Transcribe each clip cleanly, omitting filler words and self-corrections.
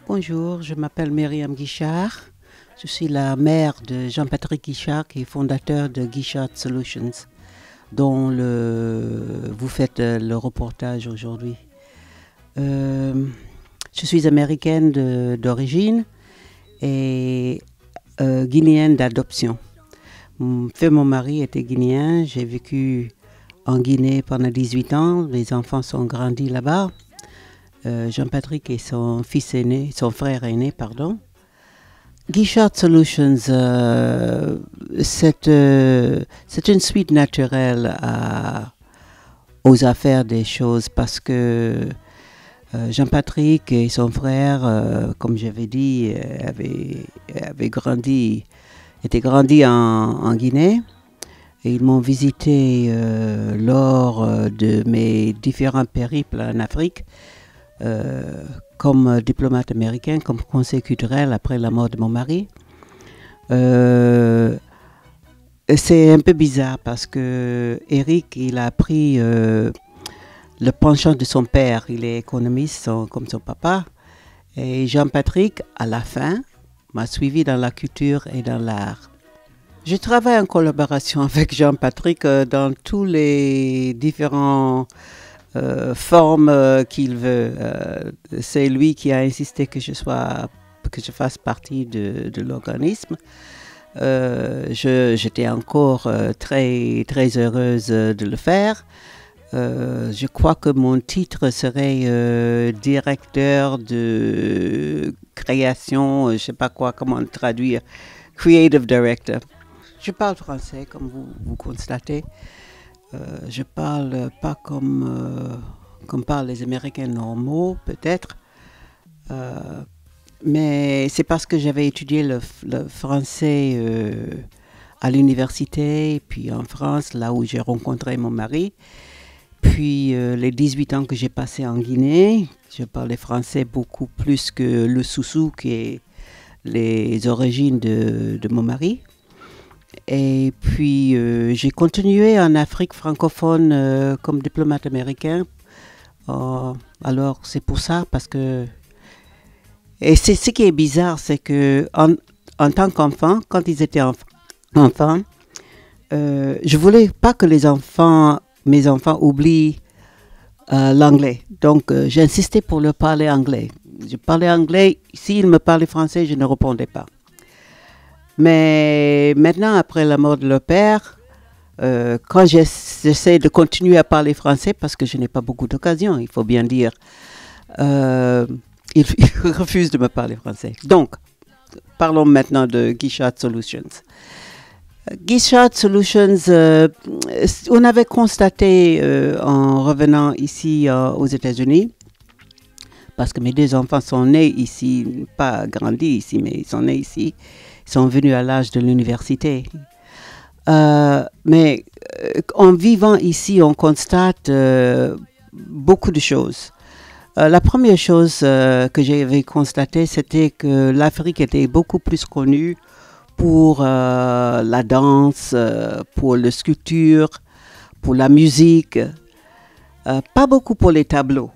Bonjour, je m'appelle Myriam Guichard. Je suis la mère de Jean-Patrick Guichard, qui est fondateur de Guichard Solutions, dont vous faites le reportage aujourd'hui. Je suis américaine d'origine et guinéenne d'adoption. Mon mari était guinéen, j'ai vécu en Guinée pendant 18 ans, mes enfants sont grandis là-bas. Jean-Patrick et son frère aîné, pardon. Guichard Solutions, c'est une suite naturelle aux affaires des choses parce que Jean-Patrick et son frère, comme j'avais dit, étaient grandis en Guinée. Et ils m'ont visité lors de mes différents périples en Afrique. Comme diplomate américain, comme conseiller culturel après la mort de mon mari. C'est un peu bizarre parce que Eric, il a pris le penchant de son père. Il est économiste comme son papa. Et Jean-Patrick, à la fin, m'a suivi dans la culture et dans l'art. Je travaille en collaboration avec Jean-Patrick dans tous les différents forme qu'il veut. C'est lui qui a insisté que je fasse partie de l'organisme. J'étais encore très, très heureuse de le faire. Je crois que mon titre serait directeur de création, je ne sais pas comment traduire, Creative Director. Je parle français, comme vous constatez. Je parle pas comme parlent les Américains normaux, peut-être. Mais c'est parce que j'avais étudié le français à l'université, puis en France, là où j'ai rencontré mon mari. Puis les 18 ans que j'ai passé en Guinée, je parlais français beaucoup plus que le soussou, qui est les origines de mon mari. Et puis, j'ai continué en Afrique francophone comme diplomate américain. Alors, c'est pour ça, parce que... Et c'est ce qui est bizarre, c'est que en tant qu'enfant, quand ils étaient enfants, je voulais pas que mes enfants oublient l'anglais. Donc, j'insistais pour leur parler anglais. Je parlais anglais. S'ils me parlaient français, je ne répondais pas. Mais maintenant, après la mort de leur père, quand j'essaie de continuer à parler français, parce que je n'ai pas beaucoup d'occasions, il faut bien dire, ils refusent de me parler français. Donc, parlons maintenant de Guichard Solutions. Guichard Solutions, on avait constaté en revenant ici aux États-Unis, parce que mes deux enfants sont nés ici, pas grandis ici, mais ils sont nés ici. Ils sont venus à l'âge de l'université. Mais en vivant ici, on constate beaucoup de choses. La première chose que j'avais constatée, c'était que l'Afrique était beaucoup plus connue pour la danse, pour la sculpture, pour la musique, pas beaucoup pour les tableaux.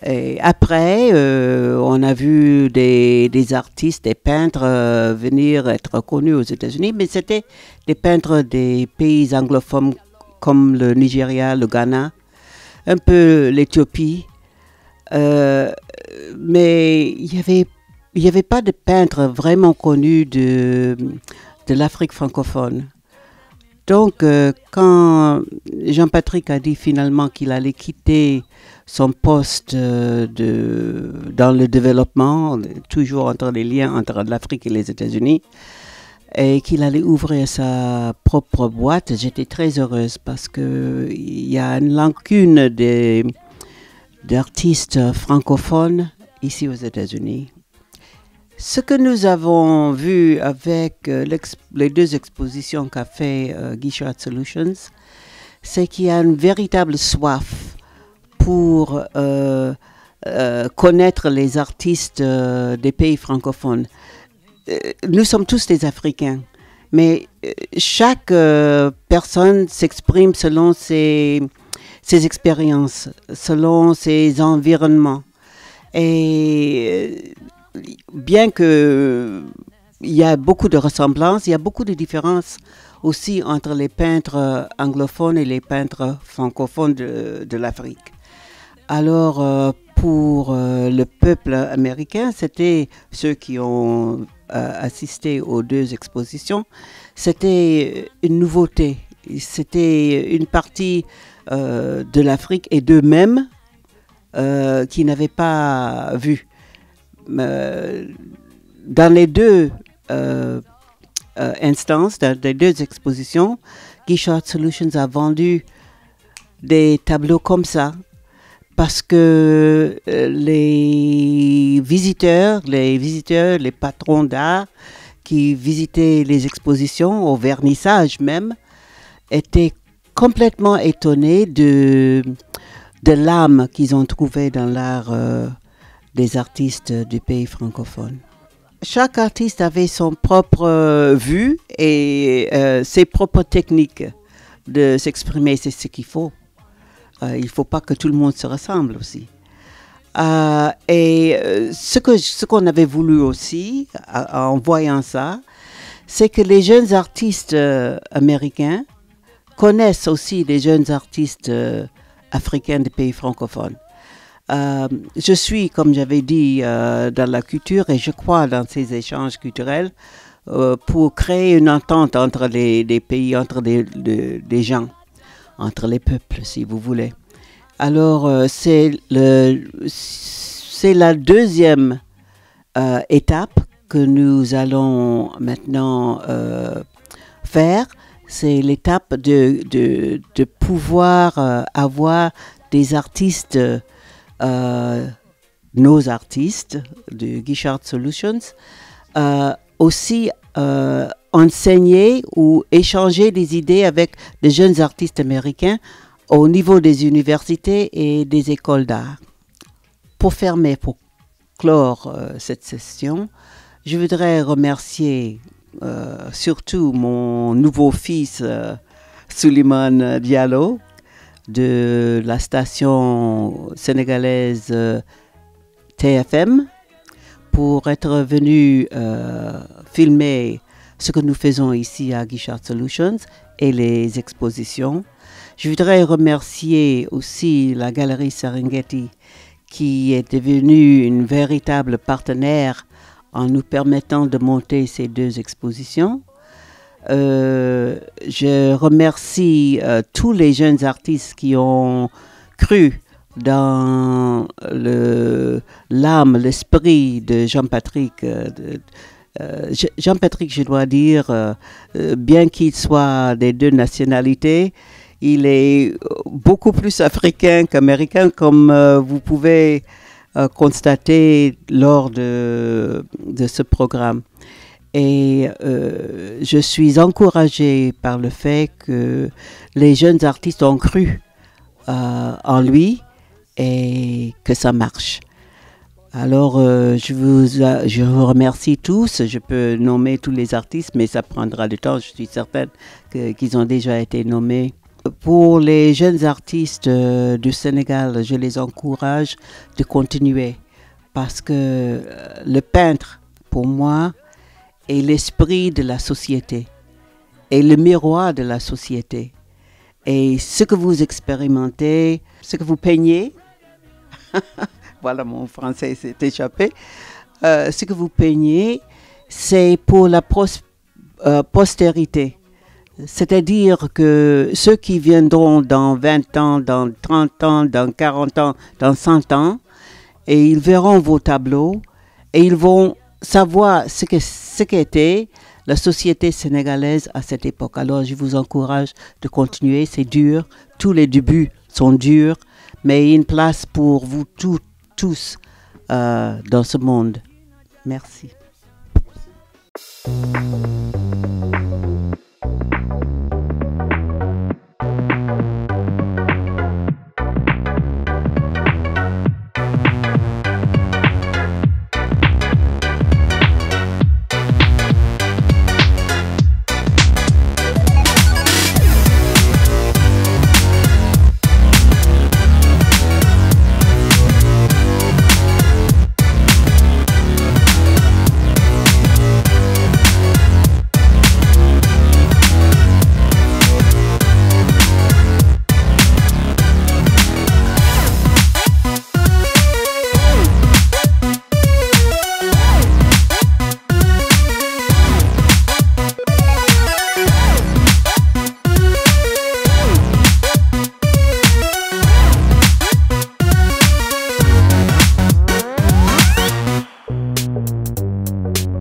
Et après, on a vu des artistes, des peintres venir être connus aux États-Unis, mais c'était des peintres des pays anglophones comme le Nigeria, le Ghana, un peu l'Éthiopie. Mais il y avait pas de peintre vraiment connu de l'Afrique francophone. Donc, quand Jean-Patrick a dit finalement qu'il allait quitter son poste dans le développement, toujours entre les liens entre l'Afrique et les États-Unis, et qu'il allait ouvrir sa propre boîte, j'étais très heureuse parce qu'il y a une lacune d'artistes francophones ici aux États-Unis. Ce que nous avons vu avec les deux expositions qu'a fait Guichard Art Solutions, c'est qu'il y a une véritable soif pour connaître les artistes des pays francophones. Nous sommes tous des Africains, mais chaque personne s'exprime selon ses expériences, selon ses environnements. Et bien qu'il y a beaucoup de ressemblances, il y a beaucoup de différences aussi entre les peintres anglophones et les peintres francophones de l'Afrique. Alors, pour le peuple américain, c'était ceux qui ont assisté aux deux expositions, c'était une nouveauté. C'était une partie de l'Afrique et d'eux-mêmes qui n'avaient pas vu. Dans les deux instances, dans les deux expositions, Guichard Art Solutions a vendu des tableaux comme ça parce que les visiteurs, les patrons d'art qui visitaient les expositions, au vernissage même, étaient complètement étonnés de l'âme qu'ils ont trouvée dans l'art des artistes du pays francophone. Chaque artiste avait son propre vue et ses propres techniques de s'exprimer, c'est ce qu'il faut. Il ne faut pas que tout le monde se ressemble aussi. Ce qu'on avait voulu aussi, en voyant ça, c'est que les jeunes artistes américains connaissent aussi les jeunes artistes africains des pays francophones. Je suis, comme j'avais dit, dans la culture et je crois dans ces échanges culturels pour créer une entente entre les pays, entre des gens, entre les peuples, si vous voulez. Alors, c'est la deuxième étape que nous allons maintenant faire. C'est l'étape de pouvoir avoir des artistes, nos artistes de Guichard Art Solutions, aussi enseigner ou échanger des idées avec des jeunes artistes américains au niveau des universités et des écoles d'art. Pour clore cette session, je voudrais remercier surtout mon nouveau fils Souleymane Diallo de la station sénégalaise TFM pour être venu filmer ce que nous faisons ici à Guichard Art Solutions et les expositions. Je voudrais remercier aussi la Galerie Serengeti qui est devenue une véritable partenaire en nous permettant de monter ces deux expositions. Je remercie tous les jeunes artistes qui ont cru dans l'âme, l'esprit de Jean-Patrick. Jean-Patrick, je dois dire, bien qu'il soit des deux nationalités, il est beaucoup plus africain qu'américain, comme vous pouvez constater lors de ce programme. Et je suis encouragée par le fait que les jeunes artistes ont cru en lui et que ça marche. Alors, je vous remercie tous. Je peux nommer tous les artistes, mais ça prendra du temps. Je suis certaine qu'ils ont déjà été nommés. Pour les jeunes artistes du Sénégal, je les encourage de continuer parce que le peintre, pour moi, est l'esprit de la société, est le miroir de la société. Et ce que vous expérimentez, ce que vous peignez, voilà, mon français s'est échappé, ce que vous peignez, c'est pour la postérité. C'est-à-dire que ceux qui viendront dans 20 ans, dans 30 ans, dans 40 ans, dans 100 ans, et ils verront vos tableaux, et ils vont savoir ce qu'était la société sénégalaise à cette époque. Alors je vous encourage de continuer, c'est dur, tous les débuts sont durs, mais il y a une place pour vous tous dans ce monde. Merci.